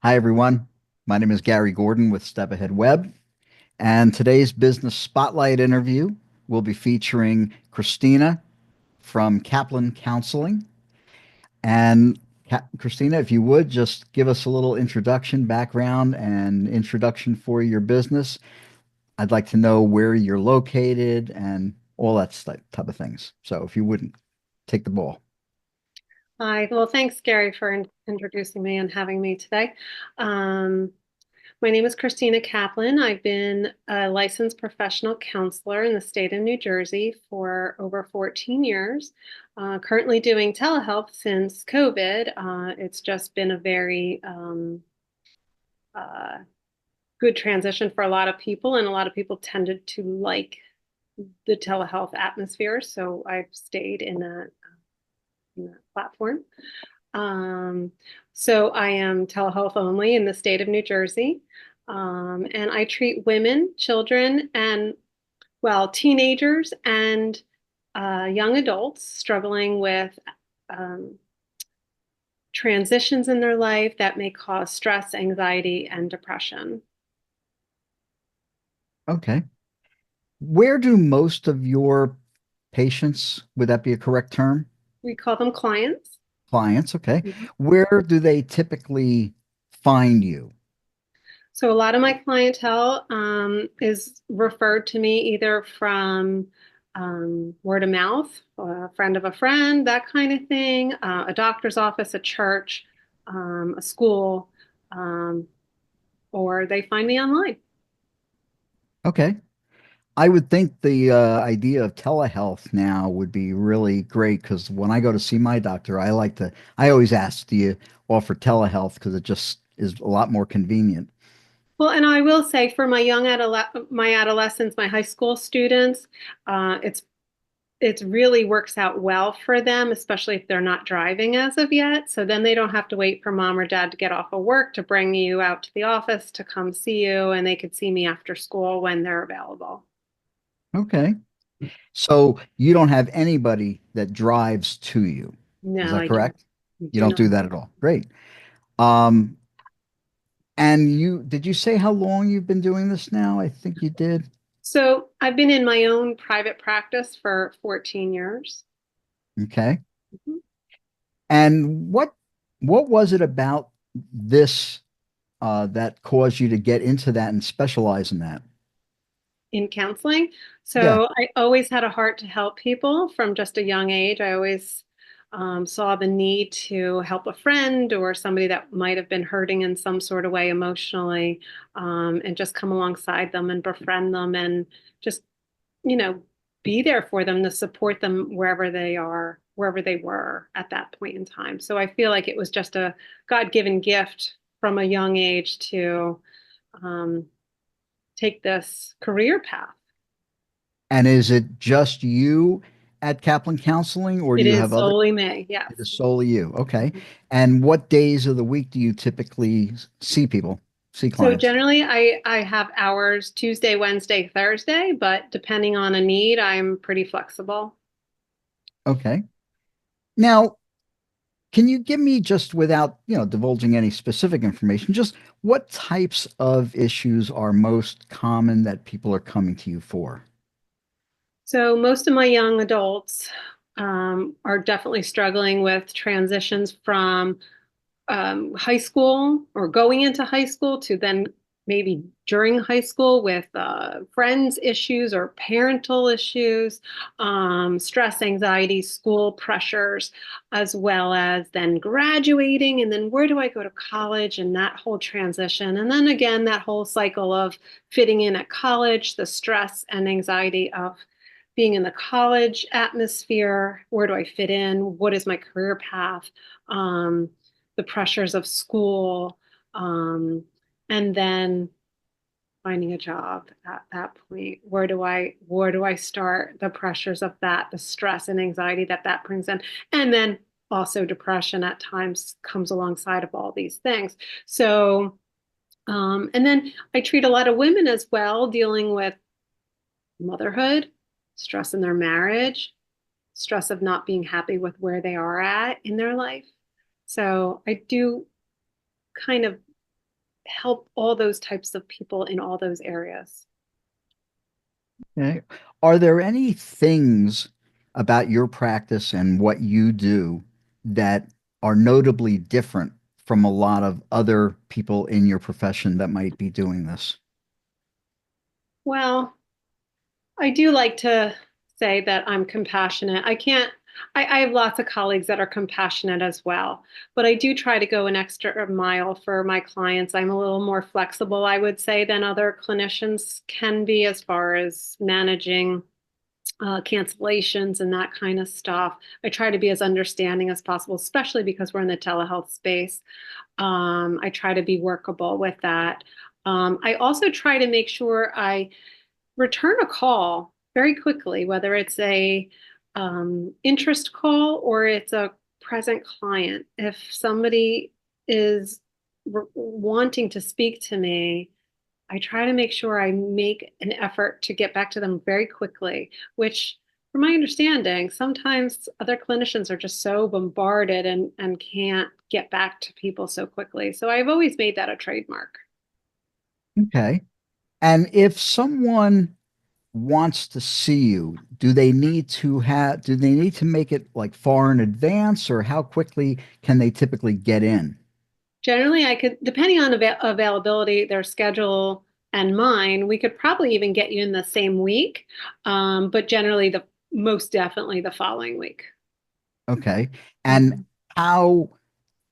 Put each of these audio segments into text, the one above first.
Hi, everyone. My name is Gary Gordon with Step Ahead Web, and today's business spotlight interview will be featuring Christina from Kaplan Counseling. And Christina, if you would just give us a little introduction, background, and introduction for your business. I'd like to know where you're located and all that type of things. So if you wouldn't take the ball. Hi, well, thanks, Gary, for introducing me and having me today. Um, my name is Christina Kaplan. I've been a licensed professional counselor in the state of New Jersey for over 14 years. Currently doing telehealth since COVID. It's just been a very uh, good transition for a lot of people, and a lot of people tended to like the telehealth atmosphere. So I've stayed in that platform. Um, so I am telehealth only in the state of New Jersey. And I treat women, children, and teenagers and young adults struggling with um, transitions in their life that may cause stress, anxiety, and depression. Okay. Where do most of your patients, would that be a correct term? We call them clients. Clients, okay. Mhm. Where do they typically find you? So a lot of my clientele is referred to me either from word of mouth, a friend of a friend, that kind of thing, a doctor's office, a church, a school, um, or they find me online. Okay. I would think the idea of telehealth now would be really great because when I go to see my doctor, I always ask, do you offer telehealth? Because it just is a lot more convenient. Well, and I will say for my adolescents, my high school students, it's it really works out well for them, especially if they're not driving as of yet. So then they don't have to wait for mom or dad to get off of work to bring you out to the office to come see you, and they could see me after school when they're available. Okay. So you don't have anybody that drives to you. Is No, that I do, correct? You do don't not. do that at all. Great. Um, and did you say how long you've been doing this now? I think you did. So I've been in my own private practice for 14 years. Okay. Mhm. And what was it about this that caused you to get into that and specialize in that? In counseling. Yeah. So I always had a heart to help people from just a young age. I always saw the need to help a friend or somebody that might have been hurting in some sort of way emotionally, and just come alongside them and befriend them and just, you know, be there for them to support them wherever they are, wherever they were at that point in time. So I feel like it was just a God-given gift from a young age to um, take this career path. And is it just you at Kaplan Counseling, or do It you is have other? solely me, yes. It is solely you. Okay. And what days of the week do you typically see people, see So clients? generally I have hours Tuesday, Wednesday, Thursday, but depending on a need, I'm pretty flexible. Okay. Now, can you give me just without, divulging any specific information, just what types of issues are most common that people are coming to you for? So most of my young adults are definitely struggling with transitions from high school or going into high school to then maybe during high school with friends issues or parental issues, stress, anxiety, school pressures, as well as then graduating. And then where do I go to college and that whole transition? And then again, that whole cycle of fitting in at college, the stress and anxiety of being in the college atmosphere. Where do I fit in? What is my career path? The pressures of school, um, and then finding a job at that point. Where do I start? The pressures of that, the stress and anxiety that that brings in, and then also depression at times comes alongside of all these things. So, and then I treat a lot of women as well, dealing with motherhood, stress in their marriage, stress of not being happy with where they are at in their life. So I do kind of help all those types of people in all those areas. Okay. Are there any things about your practice and what you do that are notably different from a lot of other people in your profession that might be doing this? Well, I do like to say that I'm compassionate. I can't, I have lots of colleagues that are compassionate as well, but I do try to go an extra mile for my clients. I'm a little more flexible, I would say, than other clinicians can be as far as managing cancellations and that kind of stuff. I try to be as understanding as possible, especially because we're in the telehealth space. I try to be workable with that. I also try to make sure I return a call very quickly, whether it's a interest call or it's a present client. If somebody is wanting to speak to me, I try to make sure I make an effort to get back to them very quickly, which, from my understanding, sometimes other clinicians are just so bombarded and can't get back to people so quickly. So I've always made that a trademark. Okay. And if someone wants to see you, do they need to make it like far in advance, or how quickly can they typically get in? Generally, I could, depending on availability, their schedule and mine, we could probably even get you in the same week, but generally, the most definitely the following week. Okay. And Mhm. how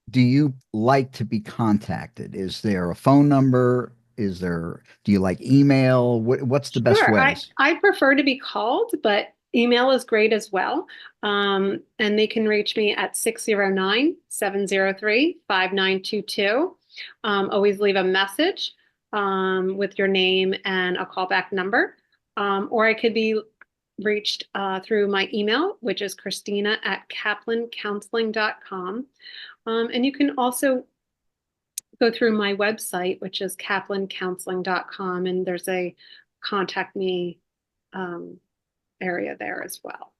do you like to be contacted? Is there a phone number? Do you like email? What's the best Sure. ways? I prefer to be called, but email is great as well. And they can reach me at 609-703-5922. Always leave a message with your name and a callback number. Or I could be reached through my email, which is Christina at kaplancounseling.com. And you can also go through my website, which is kaplancounseling.com, and there's a contact me um, area there as well.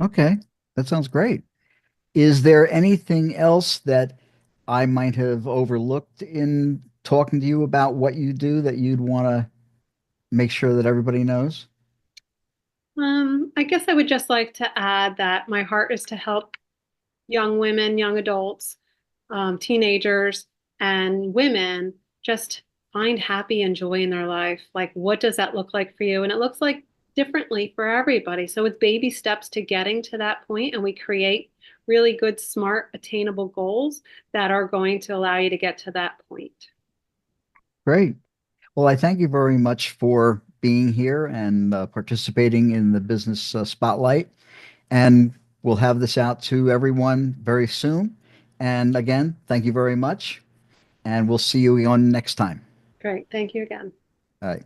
Okay. That sounds great. Is there anything else that I might have overlooked in talking to you about what you do that you'd want to make sure that everybody knows? I guess I would just like to add that my heart is to help young women, young adults, teenagers, and women just find happy and joy in their life. Like, what does that look like for you? And it looks like differently for everybody. So it's baby steps to getting to that point, and we create really good, smart, attainable goals that are going to allow you to get to that point. Great. Well, I thank you very much for being here and participating in the business spotlight. And we'll have this out to everyone very soon. And again, thank you very much. And we'll see you on next time. Great. Thank you again. All right.